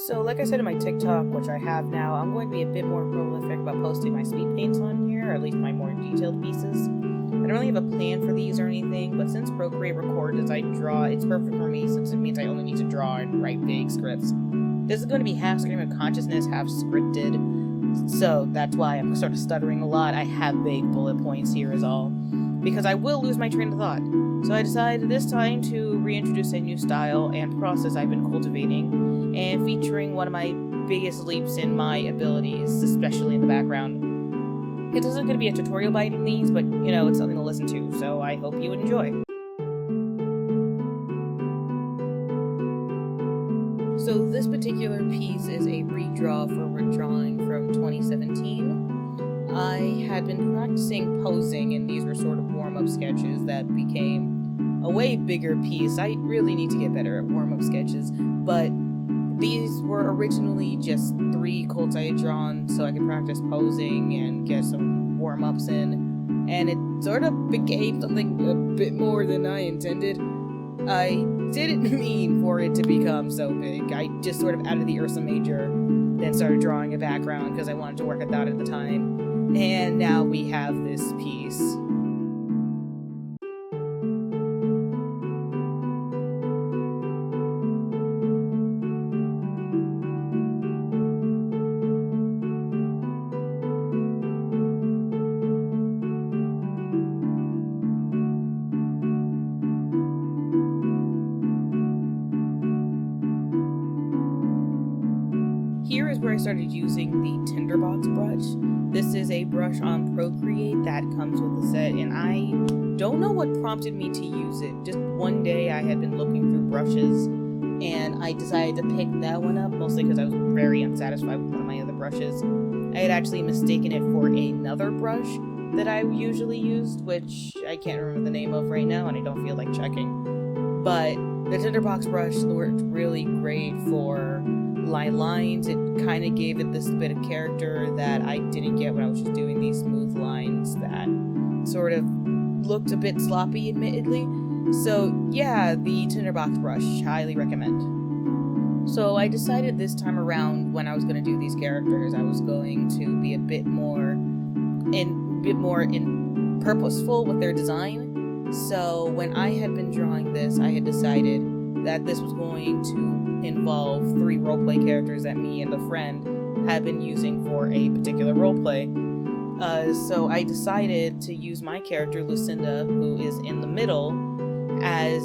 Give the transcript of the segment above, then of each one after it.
So like I said in my TikTok, which I have now, I'm going to be a bit more prolific about posting my speed paints on here, or at least my more detailed pieces. I don't really have a plan for these or anything, but since Procreate records as I draw, it's perfect for me since it means I only need to draw and write vague scripts. This is going to be half stream of consciousness, half scripted, so that's why I'm sort of stuttering a lot. I have vague bullet points here is all, because I will lose my train of thought. So I decided this time to reintroduce a new style and process I've been cultivating, and featuring one of my biggest leaps in my abilities, especially in the background. It isn't going to be a tutorial by any means, but, you know, it's something to listen to, so I hope you enjoy. So this particular piece is a redraw for redrawing from 2017. I had been practicing posing, and these were sort of warm-up sketches that became a way bigger piece. I really need to get better at warm-up sketches, but these were originally just 3 quotes I had drawn so I could practice posing and get some warm-ups in, and it sort of became something a bit more than I intended. I didn't mean for it to become so big. I just sort of added the Ursa major, then started drawing a background because I wanted to work at that at the time, and now we have this piece. Here is where I started using the Tinderbox brush. This is a brush on Procreate that comes with the set, and I don't know what prompted me to use it. Just one day I had been looking through brushes, and I decided to pick that one up, mostly because I was very unsatisfied with one of my other brushes. I had actually mistaken it for another brush that I usually used, which I can't remember the name of right now, and I don't feel like checking. But the Tinderbox brush worked really great for lines. It kind of gave it this bit of character that I didn't get when I was just doing these smooth lines that sort of looked a bit sloppy, admittedly. So yeah, the Tinderbox brush, highly recommend. So I decided this time around when I was going to do these characters, I was going to be a bit more purposeful with their design. So when I had been drawing this, I had decided that this was going to involve 3 roleplay characters that me and a friend had been using for a particular roleplay. So I decided to use my character, Lucinda, who is in the middle, as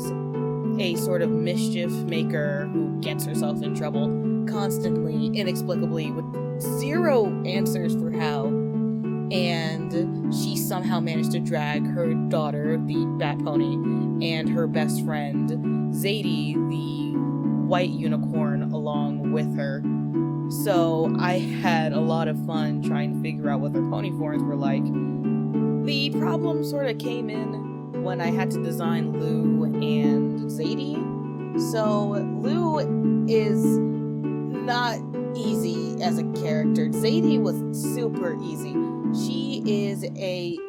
a sort of mischief maker who gets herself in trouble constantly, inexplicably, with 0 answers for how. And she somehow managed to drag her daughter, the Bat Pony, and her best friend, Zadie, the white unicorn, along with her. So I had a lot of fun trying to figure out what their pony forms were like. The problem sort of came in when I had to design Lou and Zadie. So Lou is not easy as a character. Zadie was super easy. She's a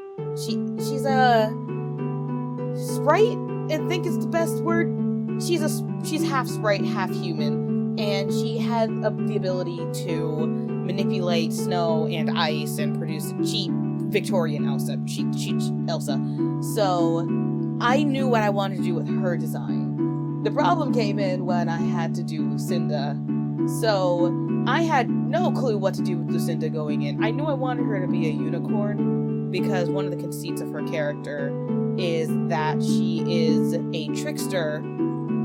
sprite, I think is the best word. She's half sprite, half human, and she had the ability to manipulate snow and ice and produce a cheap Victorian Elsa. Cheap Elsa. So I knew what I wanted to do with her design. The problem came in when I had to do Lucinda. So I had no clue what to do with Lucinda going in. I knew I wanted her to be a unicorn because one of the conceits of her character is that she is a trickster,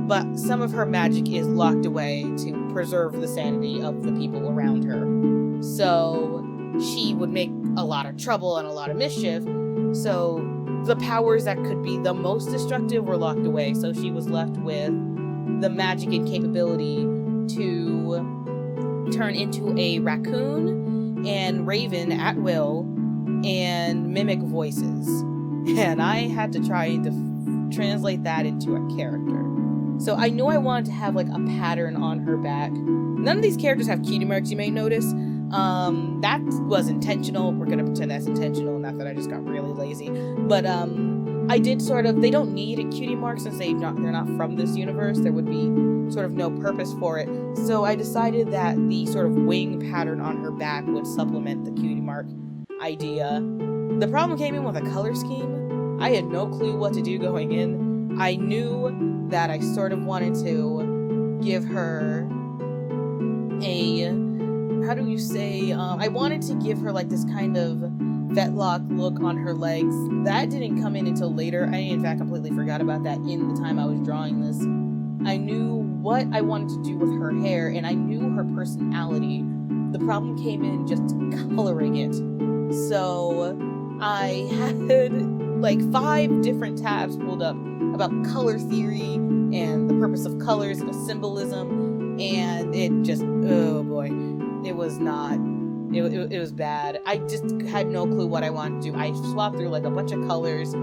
but some of her magic is locked away to preserve the sanity of the people around her. So she would make a lot of trouble and a lot of mischief, so the powers that could be the most destructive were locked away, so she was left with the magic and capability to turn into a raccoon and raven at will and mimic voices. And I had to try to translate that into a character. So I knew I wanted to have like a pattern on her back. None of these characters have cutie marks, you may notice. That was intentional. We're gonna pretend that's intentional, not that I just got really lazy. But I did sort of, they don't need a cutie mark since they're not from this universe. There would be sort of no purpose for it. So I decided that the sort of wing pattern on her back would supplement the cutie mark idea. The problem came in with a color scheme. I had no clue what to do going in. I knew that I sort of wanted to give her a, how do you say, I wanted to give her like this kind of fetlock look on her legs. That didn't come in until later. I in fact completely forgot about that in the time I was drawing this. I knew what I wanted to do with her hair, and I knew her personality. The problem came in just coloring it. So I had like 5 different tabs pulled up about color theory and the purpose of colors and the symbolism, and it just, oh boy, it was not, it was bad. I just had no clue what I wanted to do. I swapped through like a bunch of colors,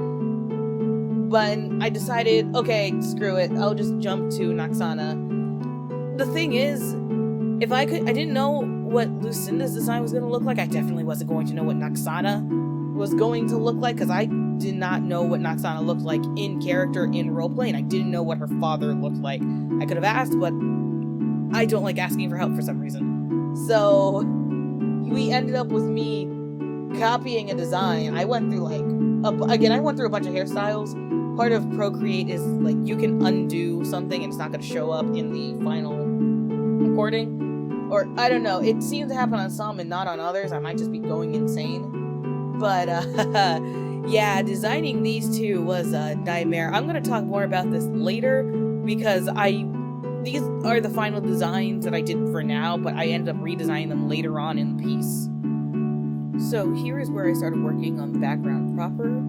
but I decided, okay, screw it, I'll just jump to Noxana. The thing is, if I didn't know what Lucinda's design was going to look like. I definitely wasn't going to know what Noxana was going to look like, because I did not know what Noxana looked like in character, in roleplay, and I didn't know what her father looked like. I could have asked, but I don't like asking for help for some reason. So we ended up with me copying a design. I went through I went through a bunch of hairstyles. Part of Procreate is like you can undo something and it's not going to show up in the final recording. Or, I don't know, it seemed to happen on some and not on others. I might just be going insane. But, yeah, designing these two was a nightmare. I'm going to talk more about this later, because these are the final designs that I did for now, but I ended up redesigning them later on in the piece. So here is where I started working on the background proper.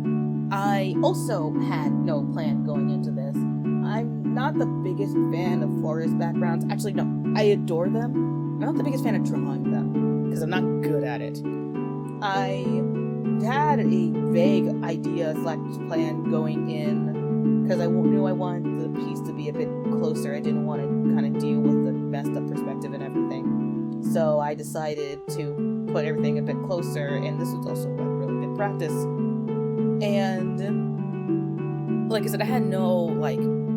I also had no plan going into this. I'm not the biggest fan of florist backgrounds. Actually, no, I adore them. I'm not the biggest fan of drawing them, because I'm not good at it. I had a vague idea / plan going in, because I knew I wanted the piece to be a bit closer. I didn't want to kind of deal with the messed up perspective and everything. So I decided to put everything a bit closer, and this was also like really good practice. And like I said, I had no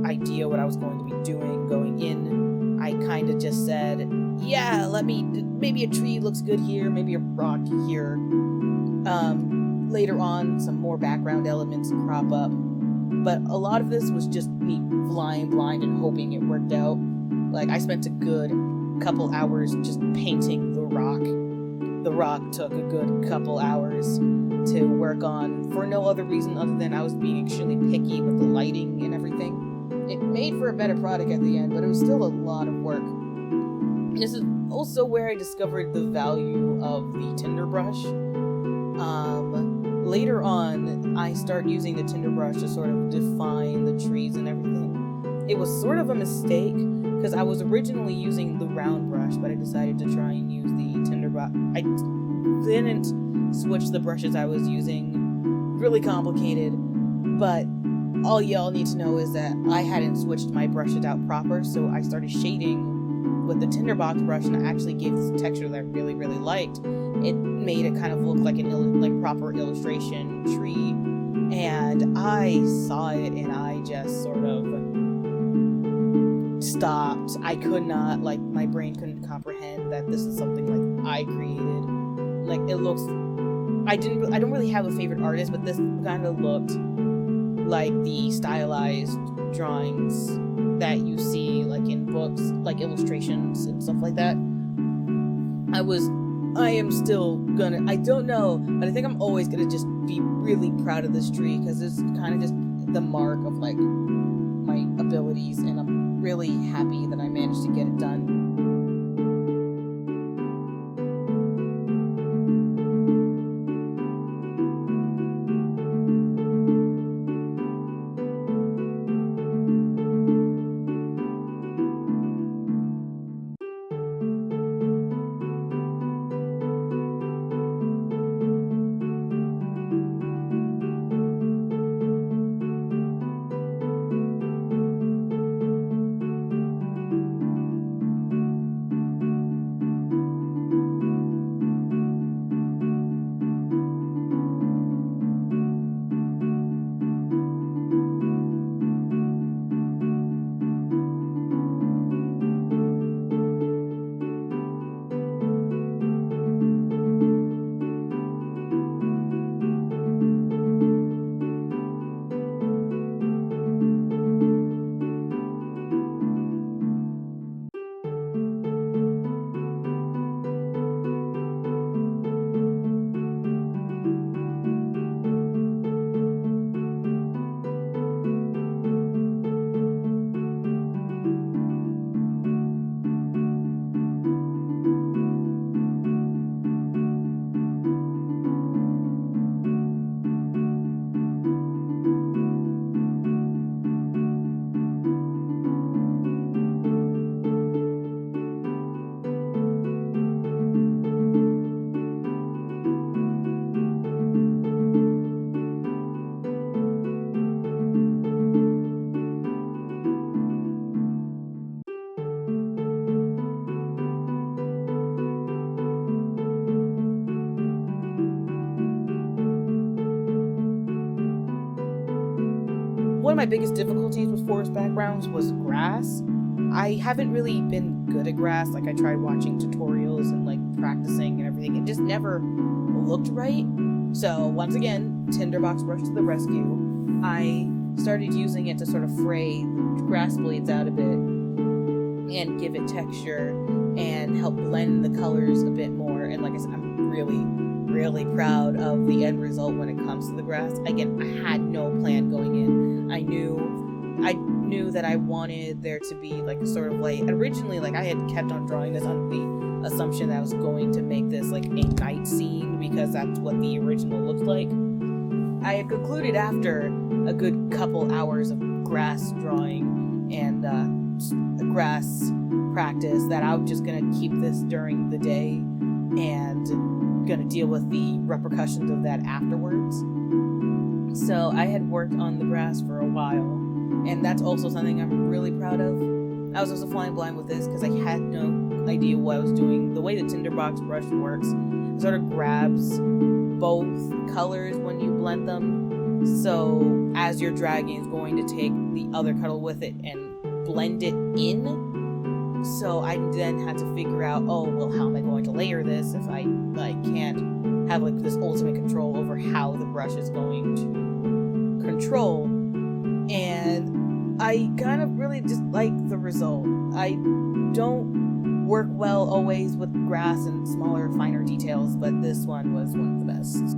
idea what I was going to be doing going in. I kind of just said, yeah, maybe a tree looks good here, maybe a rock here. Later on, some more background elements crop up. But a lot of this was just me flying blind and hoping it worked out. I spent a good couple hours just painting the rock. The rock took a good couple hours to work on, for no other reason other than I was being extremely picky with the lighting and everything. It made for a better product at the end, but it was still a lot of work. This is also where I discovered the value of the tinder brush. Later on, I start using the tinder brush to sort of define the trees and everything. It was sort of a mistake, because I was originally using the round brush, but I decided to try and use the tinder brush. I didn't switch the brushes I was using. Really complicated, but all y'all need to know is that I hadn't switched my brushes out proper, so I started shading with the tinderbox brush, and it actually gave this texture that I really, really liked. It made it kind of look like a proper illustration tree, and I saw it and I just sort of stopped. I could not, my brain couldn't comprehend that this is something I created. It looks, I don't really have a favorite artist, but this kind of looked like the stylized drawings that you see in books, illustrations and stuff like that. I am still gonna, I don't know, but I think I'm always gonna just be really proud of this tree, because it's kind of just the mark of my abilities, and I'm really happy that I managed to get it done. one of my biggest difficulties with forest backgrounds was grass. I haven't really been good at grass. Like, I tried watching tutorials and like practicing and everything. It just never looked right. So once again, Tinderbox rushed to the rescue. I started using it to sort of fray the grass blades out a bit and give it texture and help blend the colors a bit more. And like I said, I'm really proud of the end result when it comes to the grass. Again, I had no plan going in. I knew that I wanted there to be like a sort of like, originally, like I had kept on drawing this on the assumption that I was going to make this like a night scene because that's what the original looked like. I had concluded after a good couple hours of grass drawing and grass practice that I was just gonna keep this during the day and gonna deal with the repercussions of that afterwards. So I had worked on the grass for a while, and that's also something I'm really proud of. I was also flying blind with this because I had no idea what I was doing. The way the Tinderbox brush works, it sort of grabs both colors when you blend them. So as you're dragging, it's going to take the other color with it and blend it in. So I then had to figure out, oh, well, how am I going to layer this if I can't have like this ultimate control over how the brush is going to control. And I kind of really just like the result. I don't work well always with grass and smaller, finer details, but this one was one of the best.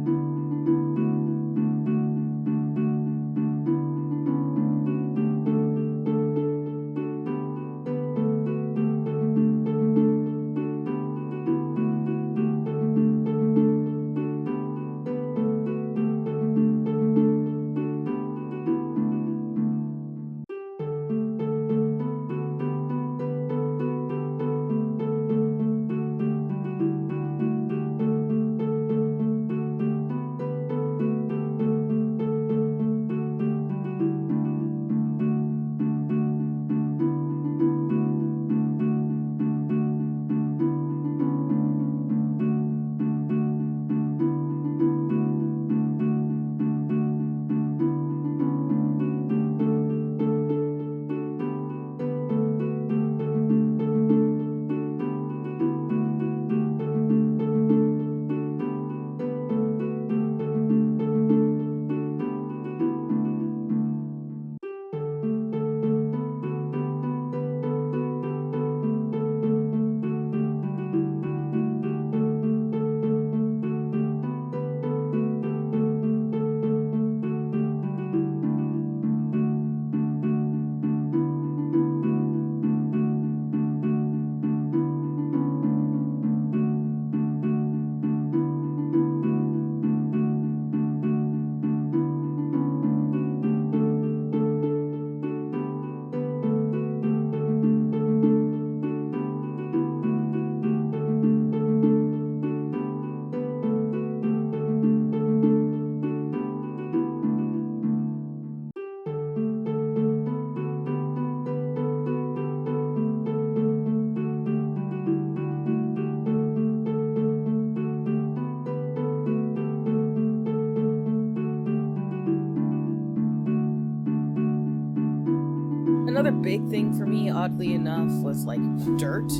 Another big thing for me, oddly enough, was like dirt,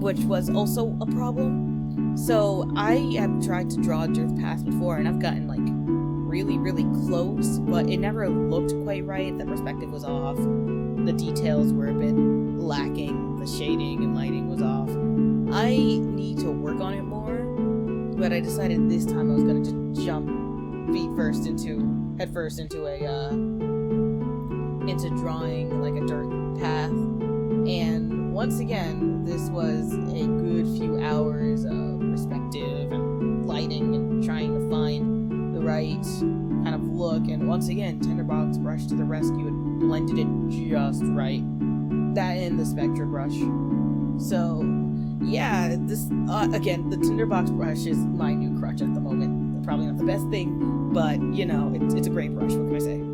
which was also a problem. So I have tried to draw dirt paths before, and I've gotten like really close, but it never looked quite right. The perspective was off, the details were a bit lacking, the shading and lighting was off. I need to work on it more, but I decided this time I was gonna just jump head first into drawing like a dirt path. And once again, this was a good few hours of perspective and lighting and trying to find the right kind of look. And once again, Tinderbox rushed to the rescue and blended it just right. That and the Spectra brush. So yeah, this again, the Tinderbox brush is my new crutch at the moment. Probably not the best thing, but you know, it's a great brush. What can I say?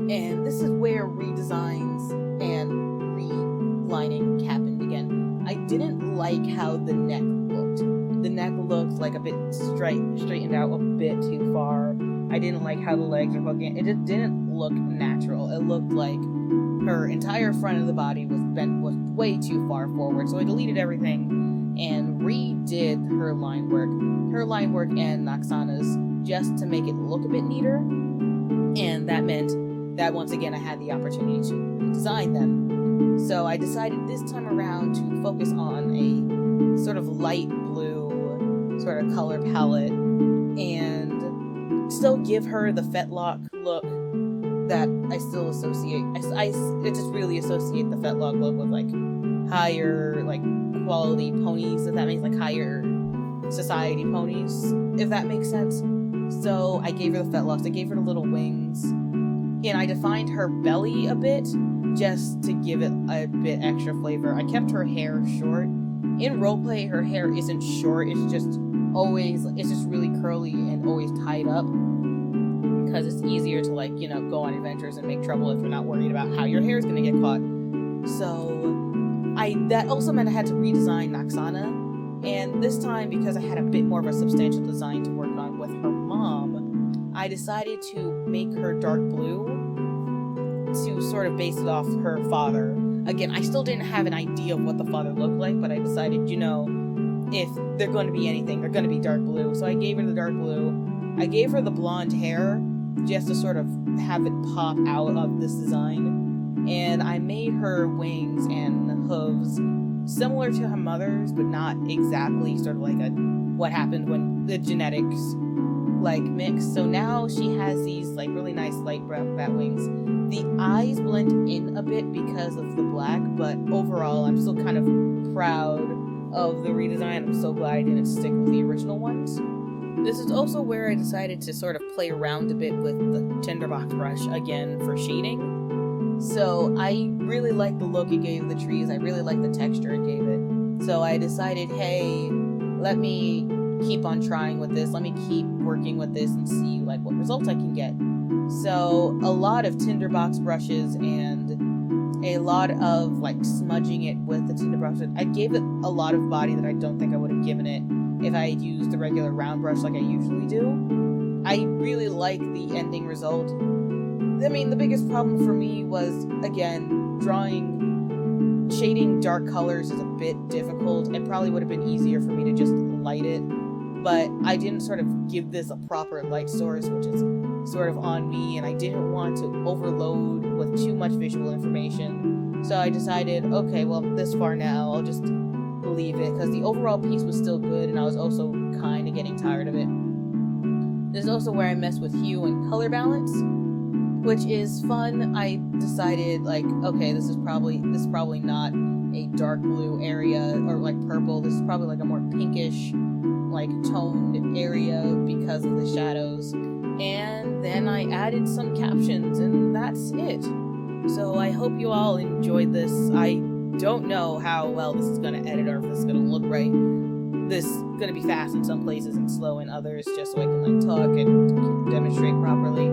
And this is where redesigns and relining happened again. I didn't like how the neck looked. The neck looked like a bit straightened out a bit too far. I didn't like how the legs were hooking. It just didn't look natural. It looked like her entire front of the body was way too far forward. So I deleted everything and redid her line work and Noxana's, just to make it look a bit neater. And that meant that once again I had the opportunity to redesign them. So I decided this time around to focus on a sort of light blue sort of color palette and still give her the fetlock look that I still associate. I just really associate the fetlock look with like higher like quality ponies, if that makes like higher society ponies, if that makes sense. So I gave her the fetlocks, I gave her the little wings, and I defined her belly a bit just to give it a bit extra flavor. I kept her hair short. In roleplay, her hair isn't short, it's just really curly and always tied up, because it's easier to like, go on adventures and make trouble if you're not worried about how your hair is going to get caught. So that also meant I had to redesign Noxana, and this time, because I had a bit more of a substantial design to work on with her mom, I decided to make her dark blue to sort of base it off her father. Again, I still didn't have an idea of what the father looked like, but I decided, if they're going to be anything, they're going to be dark blue. So I gave her the dark blue. I gave her the blonde hair just to sort of have it pop out of this design. And I made her wings and hooves similar to her mother's, but not exactly sort of like what happened when the genetics like mixed. So now she has these like really nice light brown bat wings. The eyes blend in a bit because of the black, but overall I'm still kind of proud of the redesign. I'm so glad I didn't stick with the original ones. This is also where I decided to sort of play around a bit with the tinderbox brush again for shading. So I really like the look it gave the trees. I really like the texture it gave it. So I decided, hey, let me keep on trying with this. Let me keep working with this and see like what results I can get. So a lot of tinderbox brushes and a lot of like smudging it with the tinderbox. I gave it a lot of body that I don't think I would have given it if I had used the regular round brush like I usually do. I really like the ending result. I mean, the biggest problem for me was, again, shading dark colors is a bit difficult. It probably would have been easier for me to just light it, but I didn't sort of give this a proper light source, which is sort of on me, and I didn't want to overload with too much visual information. So I decided, okay, well, this far now, I'll just leave it, because the overall piece was still good, and I was also kind of getting tired of it. This is also where I mess with hue and color balance, which is fun. I decided, like, okay, this is probably not a dark blue area, or like purple. This is probably like a more pinkish, like toned area because of the shadows. And then I added some captions, and that's it. So I hope you all enjoyed this. I don't know how well this is going to edit or if this is going to look right. This is going to be fast in some places and slow in others, just so I can like talk and demonstrate properly.